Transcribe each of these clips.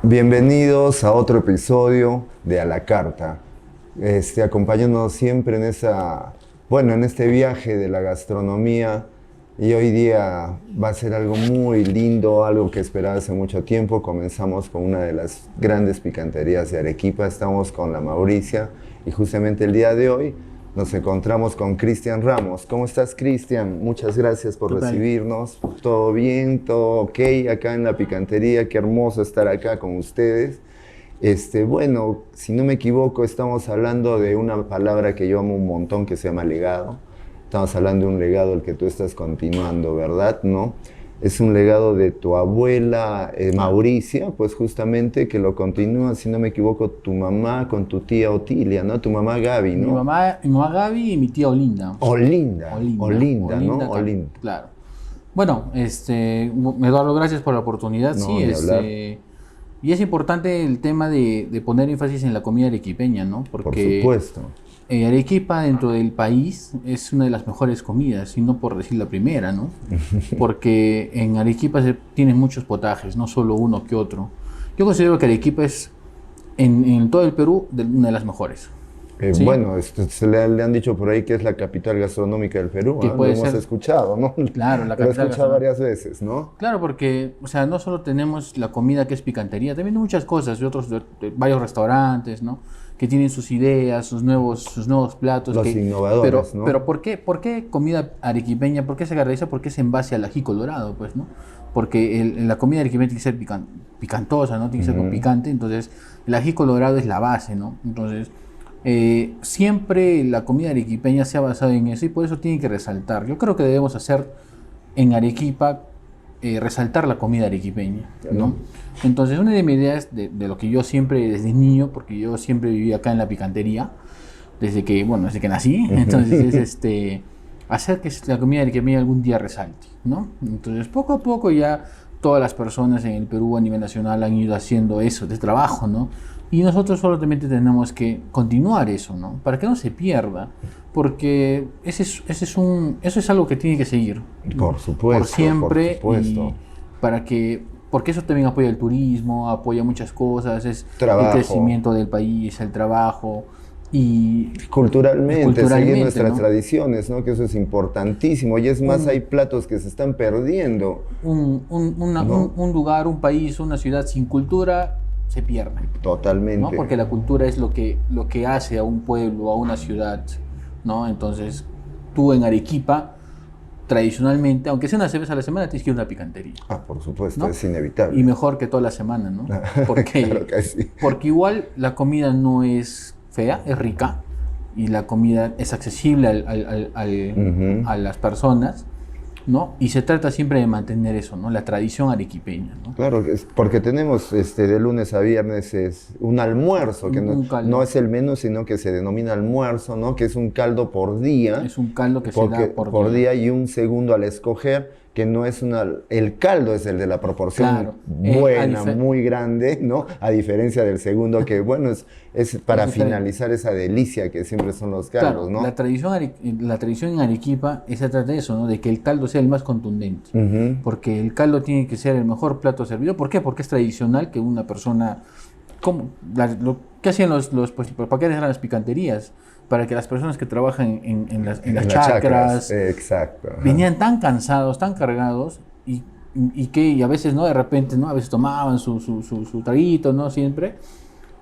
Bienvenidos a otro episodio de A la Carta. Acompáñanos siempre en este viaje de la gastronomía. Y hoy día va a ser algo muy lindo, algo que esperaba hace mucho tiempo. Comenzamos con una de las grandes picanterías de Arequipa. Estamos con la Mauricia y justamente el día de hoy nos encontramos con Cristian Ramos. ¿Cómo estás, Cristian? Muchas gracias por recibirnos. ¿Todo bien? ¿Todo ok acá en la picantería? Qué hermoso estar acá con ustedes. Si no me equivoco, estamos hablando de una palabra que yo amo un montón que se llama legado. Estamos hablando de un legado el que tú estás continuando, ¿verdad? ¿No? Es un legado de tu abuela Mauricia, pues justamente que lo continúa, si no me equivoco, tu mamá con tu tía Otilia, ¿no? Tu mamá Gaby, ¿no? Mi mamá Gaby y mi tía Olinda. Olinda, ¿no? Olinda. Claro. Bueno, Eduardo, gracias por la oportunidad. No, Sí, ni hablar. y es importante el tema de poner énfasis en la comida arequipeña, ¿no? Por Porque supuesto. Arequipa dentro del país es una de las mejores comidas, y no por decir la primera, ¿no? Porque en Arequipa se tienen muchos potajes, no solo uno que otro. Yo considero que Arequipa es, en todo el Perú, una de las mejores. ¿Sí? Bueno, le han dicho por ahí que es la capital gastronómica del Perú, Que ¿ah? Lo puede hemos ser. escuchado, ¿no? Claro, Lo la he capital escuchado gastronómica. varias veces, ¿no? Claro, porque, no solo tenemos la comida que es picantería, también hay muchas cosas, varios restaurantes, ¿no? Que tienen sus ideas, sus nuevos platos. Los innovadores, ¿no? Pero ¿por qué comida arequipeña? ¿Por qué se caracteriza? Porque es en base al ají colorado, pues, ¿no? Porque la comida arequipeña tiene que ser picantosa, ¿no? Tiene que ser con picante, entonces el ají colorado es la base, ¿no? Entonces, siempre la comida arequipeña se ha basado en eso y por eso tiene que resaltar. Yo creo que debemos hacer en Arequipa, resaltar la comida arequipeña, ¿no? Entonces, una de mis ideas de lo que yo siempre, desde niño, porque yo siempre viví acá en la picantería, desde que nací, entonces es hacer que la comida arequipeña algún día resalte, ¿no? Entonces, poco a poco ya todas las personas en el Perú a nivel nacional han ido haciendo eso, de trabajo, ¿no? Y nosotros solamente tenemos que continuar eso, ¿no? Para que no se pierda, porque eso es algo que tiene que seguir. Por supuesto. Por siempre. Por supuesto. Porque eso también apoya el turismo, apoya muchas cosas, es Trabajo. el crecimiento del país, el trabajo y Culturalmente, seguir nuestras ¿no? tradiciones, ¿no? Que eso es importantísimo. Y es más, hay platos que se están perdiendo. Un lugar, un país, una ciudad sin cultura se pierde. Totalmente. ¿No? Porque la cultura es lo que hace a un pueblo, a una ciudad, ¿no? Entonces, tú en Arequipa, tradicionalmente, aunque sea una vez a la semana, tienes que ir a una picantería. Por supuesto, ¿no? es inevitable. Y mejor que toda la semana, ¿no? Claro que sí. Porque igual la comida no es fea, es rica, y la comida es accesible a las personas, ¿no? Y se trata siempre de mantener eso, ¿no? La tradición arequipeña, ¿no? Claro, porque tenemos de lunes a viernes es un almuerzo, que no es el menú, sino que se denomina almuerzo, ¿no? Que es un caldo por día. Es un caldo que se da por día y un segundo al escoger, que no es el caldo es el de la proporción buena, muy grande, ¿no? A diferencia del segundo, que bueno, es para finalizar esa delicia que siempre son los caldos, claro, ¿no? La tradición en Arequipa se trata de eso, ¿no? De que el caldo sea el más contundente. Porque el caldo tiene que ser el mejor plato servido. ¿Por qué? Porque es tradicional que una persona... ¿Qué hacían ¿para qué eran las picanterías? Para que las personas que trabajan en las chacras exacto, venían tan cansados, tan cargados, y a veces, ¿no? De repente, ¿no? A veces tomaban su traguito, ¿no? Siempre,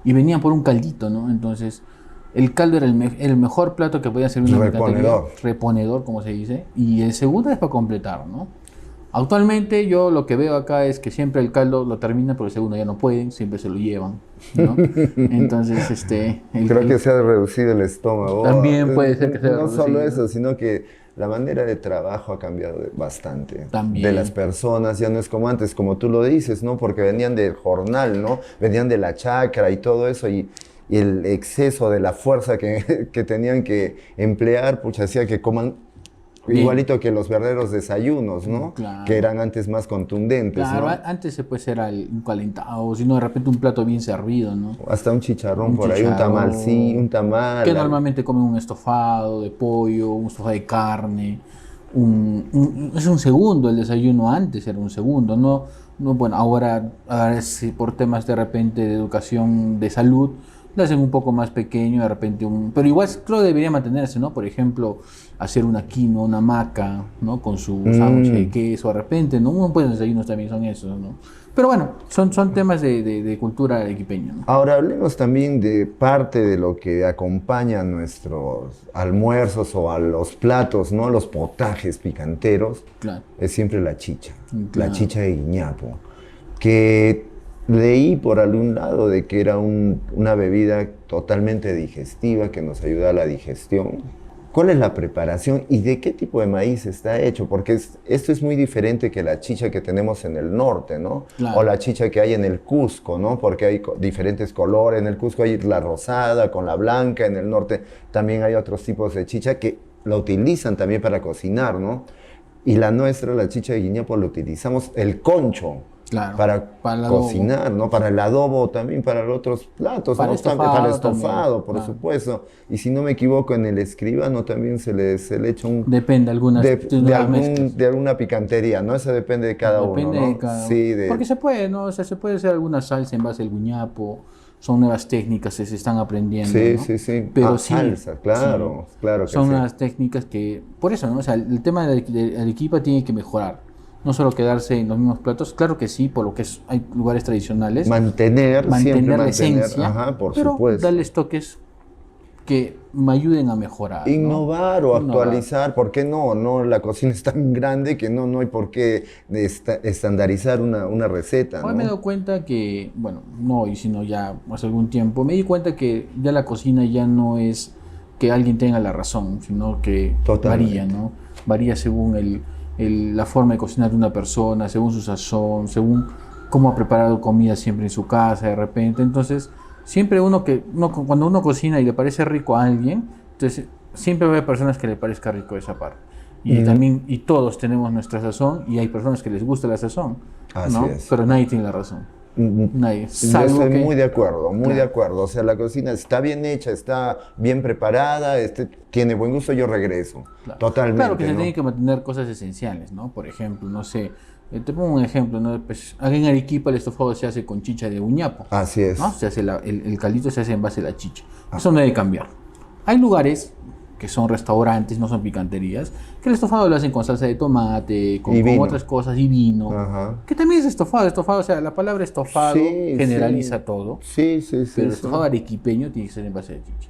y venían por un caldito, ¿no? Entonces, el caldo era el mejor plato que podía servir una picantería. Reponedor, como se dice, y el segundo es para completar, ¿no? Actualmente yo lo que veo acá es que siempre el caldo lo termina, pero el segundo ya no pueden, siempre se lo llevan, ¿no? Entonces, creo que se ha reducido el estómago. También puede ser que se haya reducido. No solo eso, sino que la manera de trabajo ha cambiado bastante. También. De las personas, ya no es como antes, como tú lo dices, ¿no? Porque venían del jornal, ¿no? Venían de la chacra y todo eso, y el exceso de la fuerza que tenían que emplear, pues hacía que coman igualito que los verdaderos desayunos, ¿no? Claro. Que eran antes más contundentes, claro, ¿no? Antes pues era un calentado, o si no, de repente un plato bien servido, ¿no? Hasta un chicharrón por ahí, un tamal, sí, un tamal. Que normalmente comen un estofado de pollo, un estofado de carne, es un segundo el desayuno, antes era un segundo, bueno, ahora sí, por temas de repente de educación, de salud, lo hacen un poco más pequeño, de repente pero igual creo que debería mantenerse, ¿no? Por ejemplo, hacer una quinoa, una maca, ¿no? Con su sándwich de queso, de repente, ¿no? Uno puede desayunos también son esos, ¿no? Pero bueno, son temas de cultura arequipeña, ¿no? Ahora hablemos también de parte de lo que acompaña a nuestros almuerzos o a los platos, ¿no? Los potajes picanteros. Claro. Es siempre la chicha, Claro. la chicha de guiñapo, que leí por algún lado de que era una bebida totalmente digestiva que nos ayuda a la digestión. ¿Cuál es la preparación y de qué tipo de maíz está hecho? Porque esto es muy diferente que la chicha que tenemos en el norte, ¿no? Claro. O la chicha que hay en el Cusco, ¿no? Porque hay diferentes colores. En el Cusco hay la rosada con la blanca, en el norte también hay otros tipos de chicha que la utilizan también para cocinar, ¿no? Y la nuestra, la chicha de guiñapo, la utilizamos el concho. Claro, Para el cocinar, ¿no? Para el adobo, también para los otros platos, para ¿no? Para el estofado, también, por claro. supuesto. Y si no me equivoco, en el escribano también se le echa Depende, algunas de alguna picantería, ¿no? Eso depende de cada Depende uno, ¿no? de cada Sí, Porque se puede, ¿no? O sea, se puede hacer alguna salsa en base al guñapo. Son nuevas técnicas que se están aprendiendo, sí, ¿no? sí, sí. Pero sí, Salsa, claro, sí, claro que son sí. nuevas técnicas que, por eso, ¿no? O sea, el tema de Arequipa tiene que mejorar. No solo quedarse en los mismos platos, claro que sí, por lo que hay lugares tradicionales. Mantener, siempre la mantener, esencia, ajá, por pero supuesto. darles toques que me ayuden a mejorar, ¿no? Innovar o Innovar. actualizar, ¿por qué no? No, la cocina es tan grande que no hay por qué estandarizar una receta, Hoy me he ¿no? dado cuenta que, bueno, no hoy, sino ya hace algún tiempo, me di cuenta que ya la cocina ya no es que alguien tenga la razón, sino que Totalmente. varía, ¿no? Varía según la forma de cocinar de una persona, según su sazón, según cómo ha preparado comida siempre en su casa de repente. Entonces, siempre cuando uno cocina y le parece rico a alguien, entonces siempre va a haber personas que le parezca rico esa parte. Y también, y todos tenemos nuestra sazón y hay personas que les gusta la sazón, Así ¿no? es. Pero nadie tiene la razón. Nadie. Yo Salvo estoy que, muy de acuerdo, muy Claro. de acuerdo. O sea, la cocina está bien hecha, está bien preparada, tiene buen gusto, yo regreso. Claro. Totalmente, Claro que se ¿no? tienen que mantener cosas esenciales, ¿no? Por ejemplo, no sé, te pongo un ejemplo, ¿no? Pues, aquí en Arequipa el estofado se hace con chicha de uñapo, Así es. ¿no? Se hace el caldito se hace en base a la chicha. Eso no debe cambiar. Hay lugares que son restaurantes, no son picanterías, que el estofado lo hacen con salsa de tomate, Y con vino. otras cosas, y vino. Ajá. Que también es estofado, o sea, la palabra estofado Sí, generaliza sí. todo, Sí, sí, sí. pero el sí. estofado arequipeño tiene que ser en base de chicha,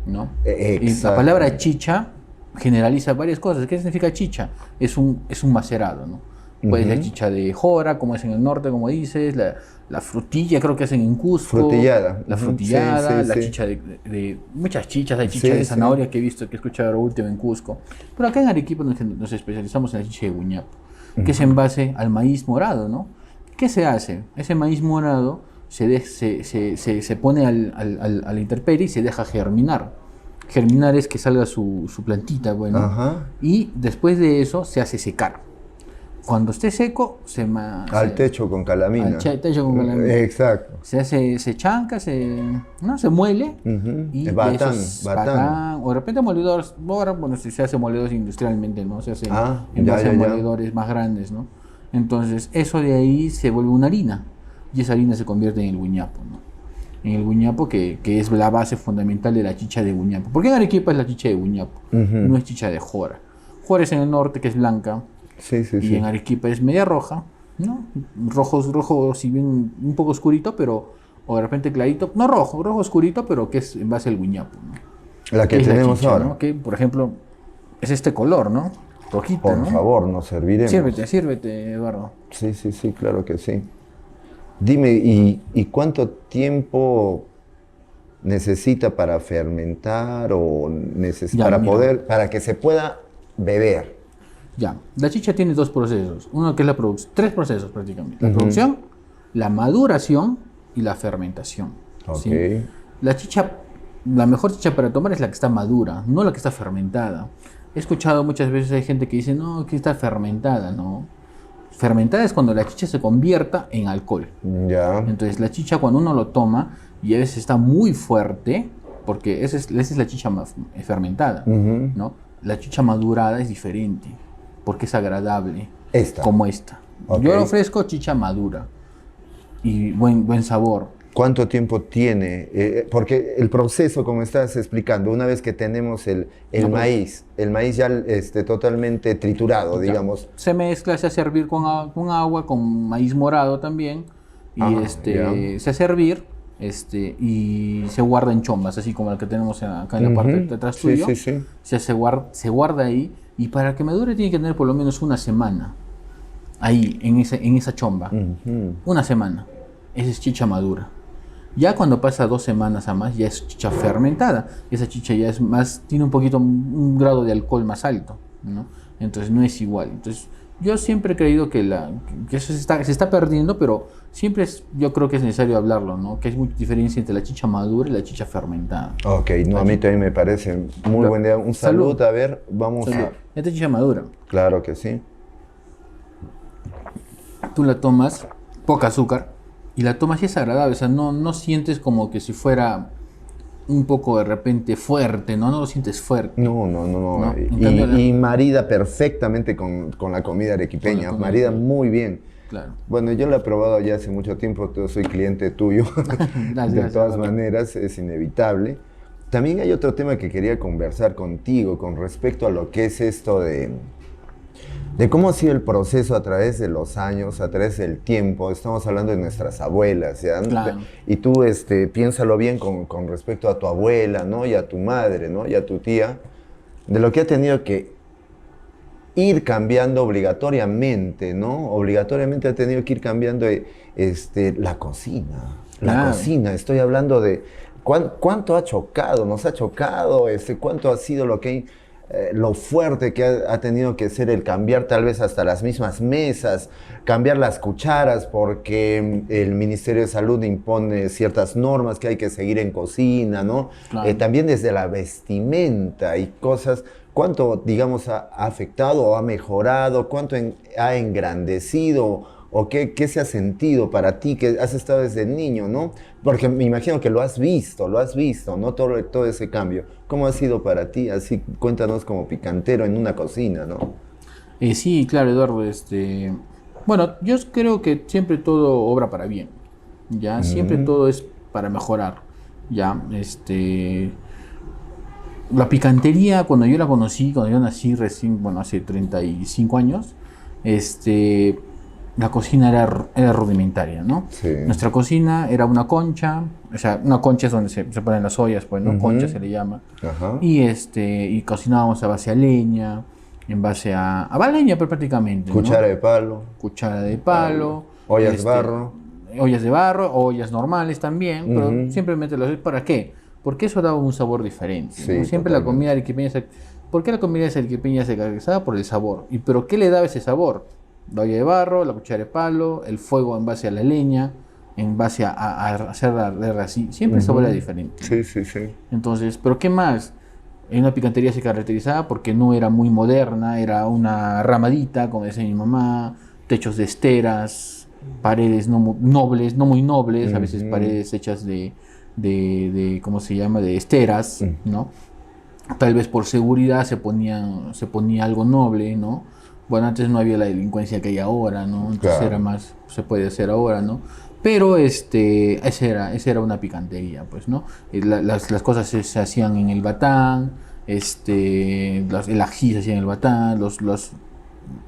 ¿no? Y la Exacto. palabra chicha generaliza varias cosas. ¿Qué significa chicha? Es un macerado, ¿no? Puede ser chicha de jora, como es en el norte, como dices, la frutilla, creo que hacen en Cusco. Frutillada. La Ujú, frutillada, sí, la sí. chicha de muchas chichas, hay chicha Sí, de sí. zanahoria que he visto, que he escuchado ahora último en Cusco. Pero acá en Arequipa nos especializamos en la chicha de guñapo, que es en base al maíz morado, ¿no? ¿Qué se hace? Ese maíz morado se pone a la intemperie y se deja germinar. Germinar es que salga su plantita, bueno, Ajá. y después de eso se hace secar. Cuando esté seco, Al techo con calamina. al techo con calamina. Exacto. Se chanca, ¿no? Se muele Ujú. y Es batán, de esos batán. o de repente moledores, ahora, bueno, si se hace moledores industrialmente, ¿no? Se hace en ya, base a ya, ya. moledores más grandes, ¿no? Entonces, eso de ahí se vuelve una harina y esa harina se convierte en el guñapo, ¿no? En el guñapo que es la base fundamental de la chicha de guñapo. ¿Por qué en Arequipa es la chicha de guñapo? No es chicha de jora. Jora es en el norte, que es blanca, Sí, sí, y sí. en Arequipa es media roja, ¿no? Rojo, si bien un poco oscurito, pero, o de repente clarito, no rojo oscurito, pero que es en base al guñapo, ¿no? La que es la tenemos chicha, ahora. ¿no? Que, por ejemplo, es este color, ¿no? Rojita, Por ¿no? favor, nos serviremos. Sírvete, Eduardo. Sí, sí, sí, claro que sí. Dime, ¿y cuánto tiempo necesita para fermentar o Ya, para mira. para que se pueda beber? Ya, la chicha tiene dos procesos. Uno que es la producción, tres procesos prácticamente. La producción, la maduración y la fermentación. ¿sí? Ok. La mejor chicha para tomar es la que está madura, no la que está fermentada. He escuchado muchas veces hay gente que dice, no, que está fermentada, no. Fermentada es cuando la chicha se convierta en alcohol. Ya. Entonces la chicha cuando uno lo toma y a veces está muy fuerte, porque esa es la chicha fermentada, ¿no? La chicha madurada es diferente. porque es agradable, Esta. como esta. Ok. Yo le ofrezco chicha madura y buen sabor. ¿Cuánto tiempo tiene? Porque el proceso, como estás explicando, una vez que tenemos el maíz ya totalmente triturado, digamos. Se mezcla, se hace hervir con agua, con maíz morado también, y Ya. se hace hervir y se guarda en chombas, así como la que tenemos acá en la parte de atrás Sí, tuyo. sí, sí. Se guarda ahí, y para que madure tiene que tener por lo menos una semana ahí, en esa chomba. Ujú. Una semana. Esa es chicha madura. Ya cuando pasa 2 semanas a más, ya es chicha fermentada. Esa chicha ya es más, tiene un grado de alcohol más alto, ¿no? Entonces no es igual. Entonces yo siempre he creído que eso se está perdiendo, pero yo creo que es necesario hablarlo, ¿no? Que hay mucha diferencia entre la chicha madura y la chicha fermentada. Ok, no, a mí también me parece muy buen día. Un salud, Salud. a ver, vamos Salud. a... Esta chicha madura, Claro que sí. tú la tomas, poca azúcar, y la tomas y es agradable. O sea, no sientes como que si fuera un poco de repente fuerte, ¿no? No lo sientes fuerte. No. No, en cambio Y marida perfectamente con la comida arequipeña, Con la comida marida arequipeña. muy bien. Claro. Bueno, yo la he probado ya hace mucho tiempo, yo soy cliente tuyo. De Gracias, todas Álvaro. maneras, es inevitable. También hay otro tema que quería conversar contigo con respecto a lo que es esto de cómo ha sido el proceso a través de los años, a través del tiempo. Estamos hablando de nuestras abuelas, ¿ya? Claro. Y tú piénsalo bien con respecto a tu abuela, ¿no? Y a tu madre, ¿no? Y a tu tía, de lo que ha tenido que ir cambiando obligatoriamente, ¿no? Obligatoriamente ha tenido que ir cambiando la cocina. La Claro. cocina, estoy hablando de cuánto ha chocado, nos ha chocado, cuánto ha sido lo fuerte que ha tenido que ser el cambiar tal vez hasta las mismas mesas, cambiar las cucharas porque el Ministerio de Salud impone ciertas normas que hay que seguir en cocina, ¿no? Claro. También desde la vestimenta y cosas. ¿Cuánto, digamos, ha afectado o ha mejorado? ¿Cuánto ha engrandecido? ¿O qué se ha sentido para ti que has estado desde niño, ¿no? Porque me imagino que lo has visto, ¿no? Todo ese cambio. ¿Cómo ha sido para ti? Así, cuéntanos como picantero en una cocina, ¿no? Sí, claro, Eduardo. Bueno, yo creo que siempre todo obra para bien, ¿ya? Siempre todo es para mejorar, ¿ya? La picantería, cuando yo la conocí, cuando yo nací recién, bueno, hace 35 años, la cocina era rudimentaria, ¿no? Sí. Nuestra cocina era una concha, o sea, una concha es donde se ponen las ollas, pues, ¿no? Concha se le llama. Ajá. Y cocinábamos a base a leña, en base a leña, pues, prácticamente, ¿no? Cuchara de palo, Cuchara de palo, ollas de barro. ollas de barro, ollas normales también, pero Ujú. simplemente ¿para qué? Porque eso daba un sabor diferente, Sí, ¿no? Siempre la totalmente. comida arequipeña ¿por qué la comida arequipeña se caracterizaba? Por el sabor. ¿Pero qué le daba ese sabor? La olla de barro, la cuchara de palo, el fuego en base a la leña, en base a hacerla arder así. Siempre el sabor era diferente. Sí, sí, sí. Entonces, ¿pero qué más? En una picantería se caracterizaba porque no era muy moderna, era una ramadita, como decía mi mamá, techos de esteras, paredes no muy nobles, a veces Ujú. paredes hechas de ¿cómo se llama? De esteras, ¿no? Tal vez por seguridad se ponía algo noble, ¿no? Bueno, antes no había la delincuencia que hay ahora, ¿no? Entonces Claro. era más, se puede hacer ahora, ¿no? Pero esa era una picantería, pues, ¿no? Las cosas se hacían en el batán, el ají se hacía en el batán,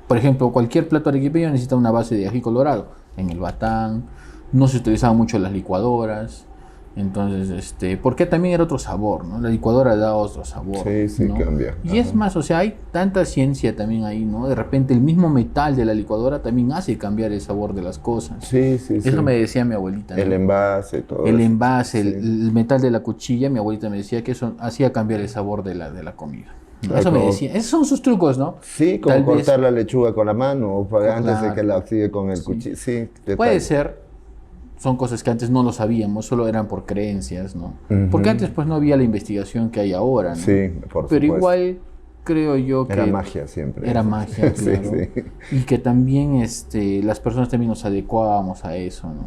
por ejemplo, cualquier plato arequipeño necesita una base de ají colorado en el batán, no se utilizaban mucho las licuadoras. Entonces, porque también era otro sabor, ¿no? La licuadora da otro sabor. Sí, ¿no? cambia. Y es más, o sea, hay tanta ciencia también ahí, ¿no? De repente el mismo metal de la licuadora también hace cambiar el sabor de las cosas. Sí, sí, Eso sí. me decía mi abuelita, ¿no? El envase, todo El eso. envase, Sí. el metal de la cuchilla, mi abuelita me decía que eso hacía cambiar el sabor de la comida. ¿no? Ah, Eso me como- decía. Esos son sus trucos, ¿no? Sí, como Tal vez- cortar la lechuga con la mano o antes de que la Claro. sigue con el cuchillo. Sí, Puede detalle. ser, son cosas que antes no lo sabíamos, solo eran por creencias, ¿no? Ujú. Porque antes pues no había la investigación que hay ahora, ¿no? Sí, por Pero supuesto. igual creo yo que Era magia siempre. era magia, Sí, claro. sí. Y que también las personas también nos adecuábamos a eso, ¿no?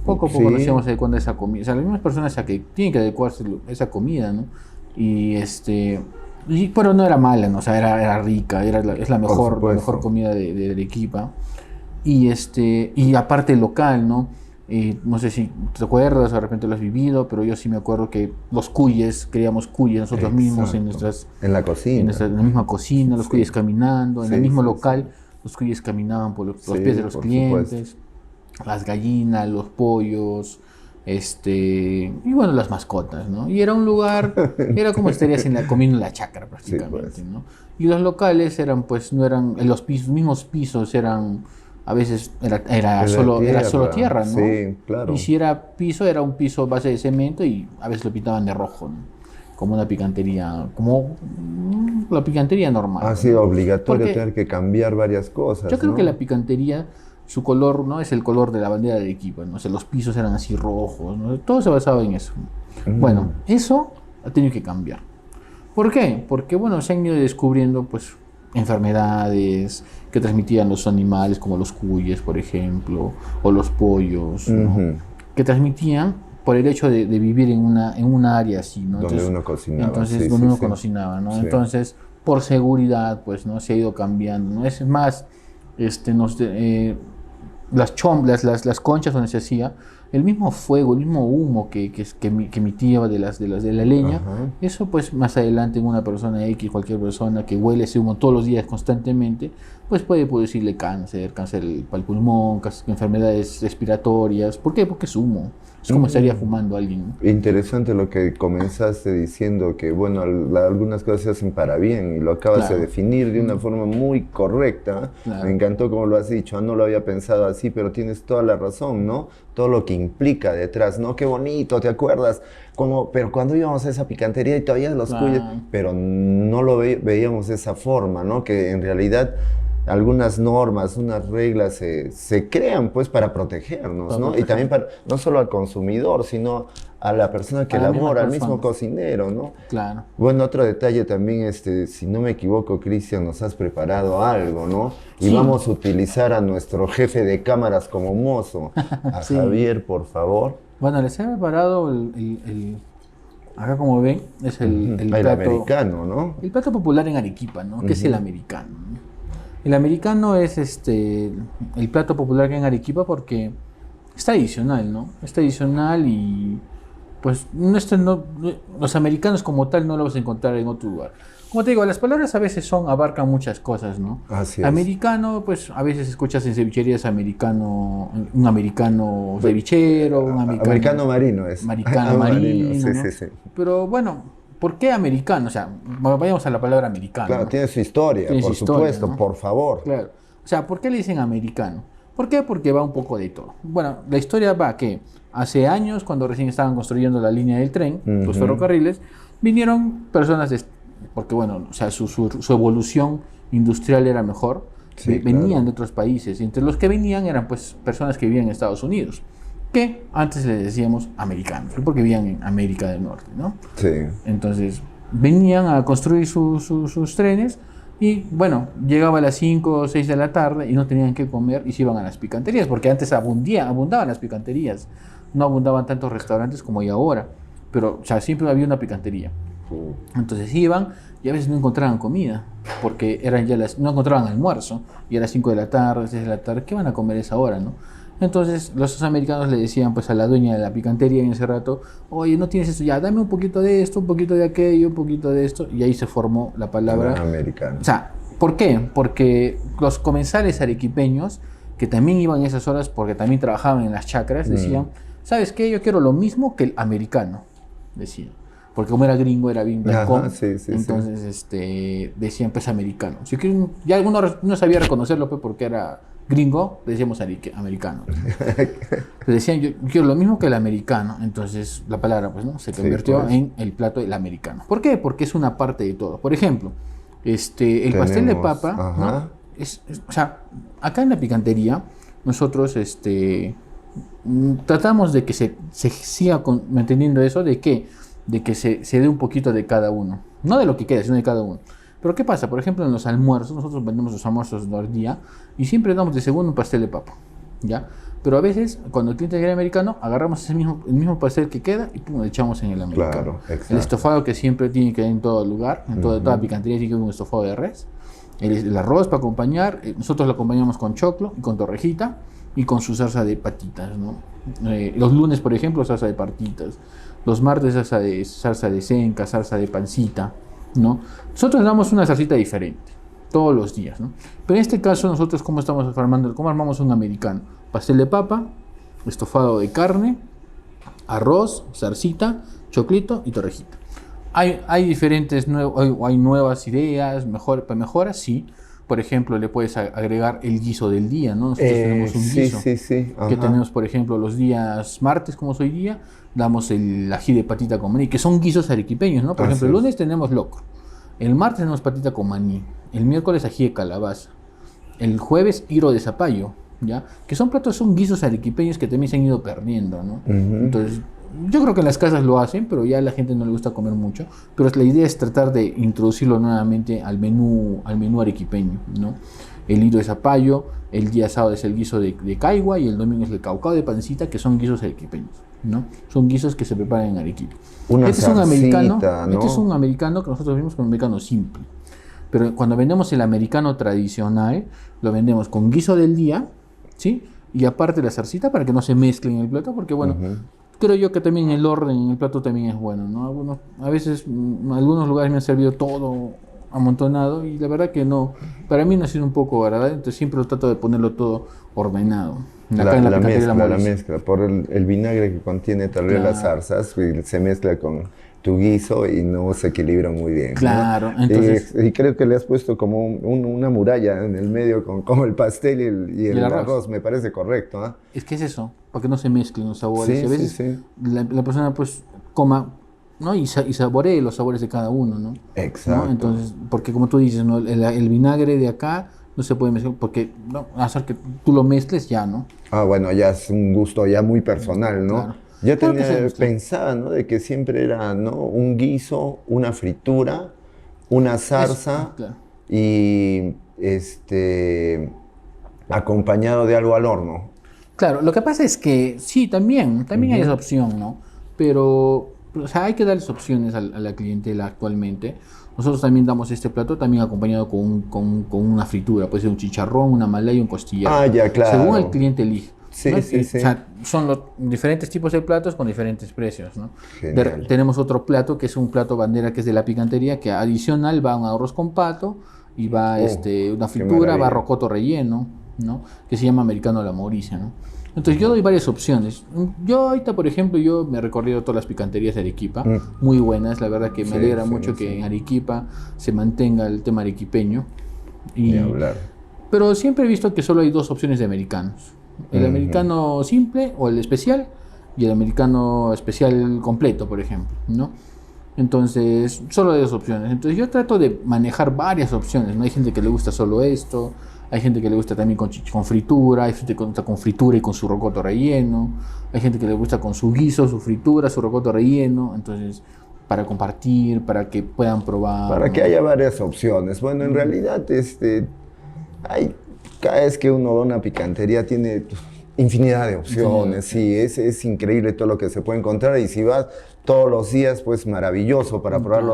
Poco a poco Sí. nos íbamos adecuando a esa comida. O sea, las mismas personas a que tienen que adecuarse a esa comida, ¿no? Y Pero no era mala, ¿no? O sea, era rica, es la mejor supuesto. comida de Arequipa. Y aparte local, ¿no? No sé si te acuerdas, de repente lo has vivido, pero yo sí me acuerdo que los cuyes, creíamos cuyes nosotros mismos en Exacto. nuestras, En la cocina. en la misma cocina, los Sí. cuyes caminando, en el Sí, mismo sí, local, sí. los cuyes caminaban por los Sí, pies de los por supuesto. clientes, las gallinas, los pollos, y bueno, las mascotas, ¿no? Y era un lugar, era como estarías comiendo en la chacra Sí, prácticamente, pues. ¿no? Y los locales eran, pues, no eran, los pisos, mismos pisos eran, a veces En la era solo tierra. tierra, ¿no? Sí, Y claro. si era piso, era un piso a base de cemento y a veces lo pintaban de rojo, ¿no? Como una picantería, como la picantería normal, Ha pues, sido ¿no? obligatorio Porque tener que cambiar varias yo cosas, creo que la ¿no? picantería, su color, ¿no? Es el color de la bandera de Arequipa, ¿no? O sea, los pisos eran así rojos, ¿no? Todo se basaba en eso. Bueno, Mm, eso ha tenido que cambiar. ¿Por qué? Porque, bueno, se han ido descubriendo, pues, enfermedades que transmitían los animales, como los cuyes, por ejemplo, o los pollos, ¿no? ujú. Que transmitían por el hecho de vivir en una área así, ¿no? Donde uno cocinaba, Entonces sí, donde sí, uno sí. cocinaba, ¿no? Sí. Entonces, por seguridad, pues, ¿no? Se ha ido cambiando, ¿no? Es más, nos, las conchas donde se hacía, el mismo fuego, el mismo humo que emitía de la leña, Ajá. eso pues más adelante en una persona X, cualquier persona que huele ese humo todos los días constantemente, pues puede producirle cáncer al pulmón, enfermedades respiratorias. ¿Por qué? Porque es humo. Es como estaría Mm. fumando alguien, ¿no? Interesante lo que comenzaste diciendo, que bueno, algunas cosas se hacen para bien y lo acabas de Claro. definir de una forma muy correcta. Me Claro. encantó como lo has dicho, no lo había pensado así, pero tienes toda la razón, ¿no? Todo lo que implica detrás, ¿no? Qué bonito, ¿te acuerdas? Como, pero cuando íbamos a esa picantería y todavía los cuyes, Claro. pero no lo veíamos de esa forma, ¿no? Que en realidad algunas normas, unas reglas se crean pues para protegernos, Para ¿no? Y también proteger para, no solo al consumidor, sino a la persona que a las mismas elabora, al mismo personas. cocinero, ¿no? Claro. Bueno, otro detalle también, si no me equivoco, Cristian, nos has preparado algo, ¿no? Y Sí, vamos a utilizar a nuestro jefe de cámaras como mozo, a sí. Javier, por favor. Bueno, les he preparado acá como ven, es Ujú. El americano, ¿no? el plato popular en Arequipa, ¿no? ¿Qué es el Ujú. americano? ¿No? El americano es el plato popular que hay en Arequipa porque es tradicional, ¿no? Es tradicional y pues los americanos como tal no los vas a encontrar en otro lugar. Como te digo, las palabras a veces abarcan muchas cosas, ¿no? Así es. Americano, pues a veces escuchas en cevicherías un americano cevichero, un americano Americano marino es. americano Marino, marino, sí, ¿no? sí, sí. Pero bueno, ¿por qué americano? O sea, vayamos a la palabra americano, Claro, ¿no? tiene su historia, Tiene su por historia, supuesto, ¿no? por favor. Claro. O sea, ¿por qué le dicen americano? ¿Por qué? Porque va un poco de todo. Bueno, la historia va que hace años, cuando recién estaban construyendo la línea del tren, los Ujú. ferrocarriles, vinieron personas, porque bueno, o sea, su evolución industrial era mejor, Sí, venían claro. de otros países, y entre los que venían eran pues personas que vivían en Estados Unidos, que antes les decíamos americanos, porque vivían en América del Norte, ¿no? Sí. Entonces, venían a construir sus trenes y, bueno, llegaba a las 5 o 6 de la tarde y no tenían que comer y se iban a las picanterías, porque antes abundaban las picanterías. No abundaban tantos restaurantes como hay ahora, pero, o sea, siempre había una picantería. Entonces iban y a veces no encontraban comida, porque no encontraban almuerzo, y a las 5 de la tarde, 6 de la tarde, ¿qué van a comer a esa hora, no? Entonces los americanos le decían pues a la dueña de la picantería en ese rato, oye, no tienes esto, ya, dame un poquito de esto, un poquito de aquello, un poquito de esto, y ahí se formó la palabra. Americano. O sea, ¿por qué? Porque los comensales arequipeños, que también iban a esas horas porque también trabajaban en las chacras, decían, ¿sabes qué? Yo quiero lo mismo que el americano, decían. Porque como era gringo, era bien Ajá, blancón, sí, sí, sí. entonces decían pues americano. Si quieren, ya algunos no sabía reconocerlo pues, porque era gringo, decíamos americano. Decían, yo quiero lo mismo que el americano. Entonces la palabra pues no se Sí, convirtió pues. en el plato del americano. ¿Por qué? Porque es una parte de todo. Por ejemplo, el pastel de Tenemos, papa, ¿no? ajá. O sea, acá en la picantería, nosotros tratamos de que se siga manteniendo eso, de que se dé un poquito de cada uno. No de lo que quede, sino de cada uno. Pero ¿qué pasa? Por ejemplo, en los almuerzos, nosotros vendemos los almuerzos del día y siempre damos de segundo un pastel de papa, ¿ya? Pero a veces, cuando el cliente quiere americano, agarramos el mismo pastel que queda y pum, lo echamos en el americano. Claro, exacto. El estofado que siempre tiene que ir en todo lugar, en toda picantería tiene que haber un estofado de res. El arroz para acompañar, nosotros lo acompañamos con choclo y con torrejita y con su salsa de patitas, ¿no? Los lunes, por ejemplo, salsa de patitas. Los martes, salsa de senca, salsa de pancita, ¿no? Nosotros damos una salsita diferente todos los días, ¿no? Pero en este caso, nosotros, ¿cómo armamos un americano? Pastel de papa, estofado de carne, arroz, salsita, choclito y torrejita. Hay diferentes, hay nuevas ideas, mejoras, sí. Por ejemplo, le puedes agregar el guiso del día, ¿no? Nosotros tenemos un guiso que tenemos, por ejemplo, los días martes, como es hoy día, damos el ají de patita con maní, que son guisos arequipeños, ¿no? Por ejemplo, el lunes tenemos locro, el martes tenemos patita con maní, el miércoles ají de calabaza, el jueves hiro de zapallo, ¿ya? Que son guisos arequipeños que también se han ido perdiendo, ¿no? Entonces, yo creo que en las casas lo hacen, pero ya a la gente no le gusta comer mucho. Pero la idea es tratar de introducirlo nuevamente al menú arequipeño, ¿no? El hilo de zapallo, el día sábado es el guiso de caigua y el domingo es el caucao de pancita, que son guisos arequipeños, ¿no? Son guisos que se preparan en Arequipa. Este es un americano, ¿no? Este es un americano que nosotros vimos como un americano simple. Pero cuando vendemos el americano tradicional, lo vendemos con guiso del día, ¿sí? Y aparte la salsita para que no se mezcle en el plato, porque bueno... Creo yo que también el orden en el plato también es bueno, ¿no? A veces, algunos lugares me han servido todo amontonado y la verdad que no, para mí no ha sido un poco agradable, entonces siempre lo trato de ponerlo todo ordenado. La mezcla, por el vinagre que contiene tal vez las zarzas, se mezcla con tu guiso y no se equilibra muy bien, ¿no? Claro, entonces... Y creo que le has puesto como una muralla en el medio con el pastel y el arroz, me parece correcto, ¿eh? Es que es eso, para que no se mezclen los sabores. Sí, y a veces la persona pues coma, ¿no? y saboree los sabores de cada uno, ¿no? Exacto. ¿No? Entonces, porque como tú dices, ¿no? el vinagre de acá no se puede mezclar, porque no, hacer que tú lo mezcles ya, ¿no? Bueno, ya es un gusto ya muy personal, ¿no? Claro. Yo tenía pensado, ¿no? De que siempre era, ¿no? Un guiso, una fritura, una zarza y acompañado de algo al horno. Claro, lo que pasa es que sí, también hay esa opción, ¿no? Pero, o sea, hay que darles opciones a la clientela actualmente. Nosotros también damos este plato también acompañado con una fritura, puede ser un chicharrón, una malaya, un costillar. Ya, claro. Según el cliente elige. Sí, ¿no? sí. O sea, son los diferentes tipos de platos con diferentes precios, ¿no? Genial. Tenemos otro plato que es un plato bandera que es de la picantería, que adicional va un arroz con pato y va una fritura, va rocoto relleno, ¿no? Que se llama americano a la Mauricia, ¿no? Entonces yo doy varias opciones. Yo ahorita, por ejemplo, yo me he recorrido todas las picanterías de Arequipa, muy buenas, la verdad que me alegra mucho que en Arequipa se mantenga el tema arequipeño. Pero siempre he visto que solo hay dos opciones de americanos. El americano simple o el especial y el americano especial completo, por ejemplo, ¿no? Entonces, solo hay dos opciones. Entonces yo trato de manejar varias opciones, ¿no? Hay gente que le gusta solo esto, hay gente que le gusta también con fritura, hay gente que le gusta con fritura y con su rocoto relleno, hay gente que le gusta con su guiso, su fritura, su rocoto relleno, entonces para compartir, para que puedan probar. Para que haya varias opciones. Bueno, en realidad, cada vez que uno va a una picantería tiene infinidad de opciones, sí, es increíble todo lo que se puede encontrar y si vas todos los días, pues maravilloso para probar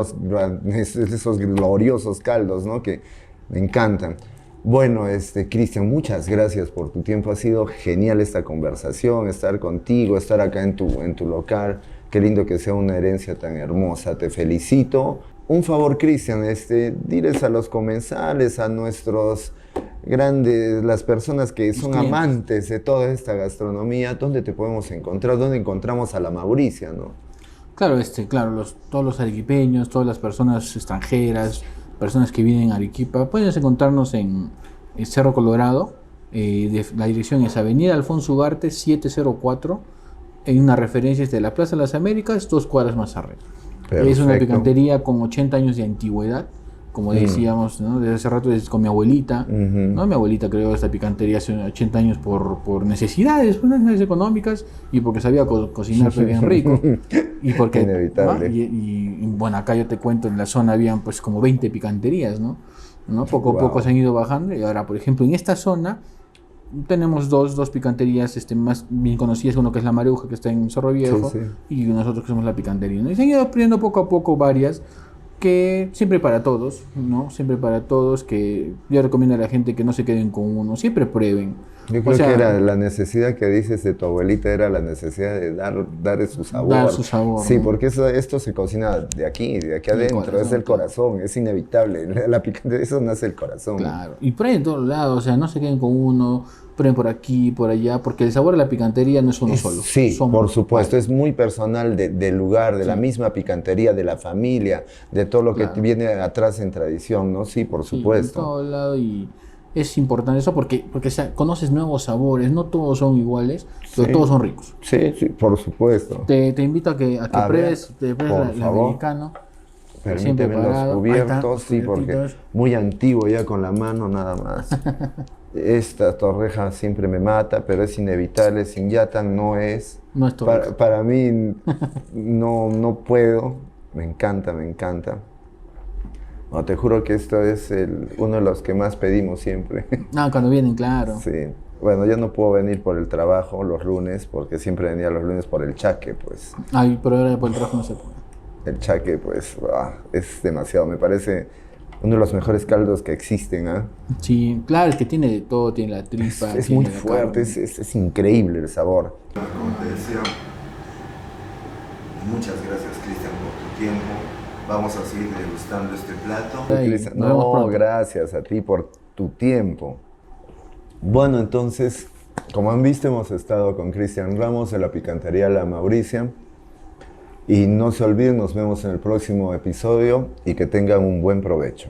esos gloriosos caldos, ¿no? Que me encantan. Bueno, Cristian, muchas gracias por tu tiempo, ha sido genial esta conversación, estar contigo, estar acá en tu local, qué lindo que sea una herencia tan hermosa, te felicito. Un favor, Cristian, diles a los comensales, a nuestros grandes, las personas que son amantes de toda esta gastronomía, ¿dónde te podemos encontrar? ¿Dónde encontramos a la Mauricia, no? Claro, todos los arequipeños, todas las personas extranjeras, personas que vienen a Arequipa, pueden encontrarnos en el Cerro Colorado. La dirección es Avenida Alfonso Ugarte 704, en una referencia de la Plaza de las Américas, 2 cuadras más arriba. Es una picantería con 80 años de antigüedad, como decíamos, ¿no? Desde hace rato con mi abuelita, ¿no? Mi abuelita creó esta picantería hace 80 años por necesidades económicas y porque sabía cocinar bien rico. Y porque, inevitable. Y bueno, acá yo te cuento, en la zona habían pues como 20 picanterías, ¿no? Poco a poco se han ido bajando y ahora, por ejemplo, en esta zona tenemos dos picanterías más bien conocidas, uno que es La Maruja, que está en Cerro Viejo, Sí, sí. y nosotros que somos La Picantería, ¿no? Y se han ido abriendo poco a poco varias, que siempre para todos, ¿no? Siempre para todos, que yo recomiendo a la gente que no se queden con uno, siempre prueben. Yo O creo sea, que era la necesidad que dices de tu abuelita, era la necesidad de dar su sabor. dar su sabor, Sí, ¿no? porque esto se cocina de aquí El adentro, es corazón, el corazón, es inevitable. La picante, eso nace el corazón. claro, y prueben en todos lados, o sea, no se queden con uno, prueben por aquí, por allá, porque el sabor de la picantería no es uno solo. Sí, son por supuesto, varios. es muy personal del lugar, de la Sí. misma picantería, de la familia, de todo lo que Claro. viene atrás en tradición, ¿no? Sí, por Sí, en supuesto. todo lado y es importante eso porque o sea, conoces nuevos sabores, no todos son iguales, pero Sí. todos son ricos. Sí, sí, por supuesto. Te invito a que A ver, pruebes, te pruebes por la favor. americano, recién Permíteme los preparado. Ahí está, cubiertos, los sí, porque cubiertitos. muy antiguo ya con la mano nada más. Esta torreja siempre me mata, pero es inevitable, sin yatan no es. No es torreja. Para mí no puedo, me encanta, me encanta. No, te juro que esto es uno de los que más pedimos siempre. Ah, cuando vienen, claro. Sí. Bueno, yo no puedo venir por el trabajo los lunes, porque siempre venía los lunes por el chaque, pues. Ay, pero ahora por el trabajo no se puede. El chaque, pues, es demasiado. Me parece uno de los mejores caldos que existen, ¿ah? Sí, claro, es que tiene de todo, tiene la tripa. Es tiene muy la fuerte, carne. es increíble el sabor. Como te decía, muchas gracias, Cristian, por tu tiempo. Vamos a seguir degustando este plato. Ay, Cristian, nos vemos no, pronto. gracias a ti por tu tiempo. Bueno, entonces, como han visto, hemos estado con Cristian Ramos de la Picantería La Mauricia. Y no se olviden, nos vemos en el próximo episodio y que tengan un buen provecho.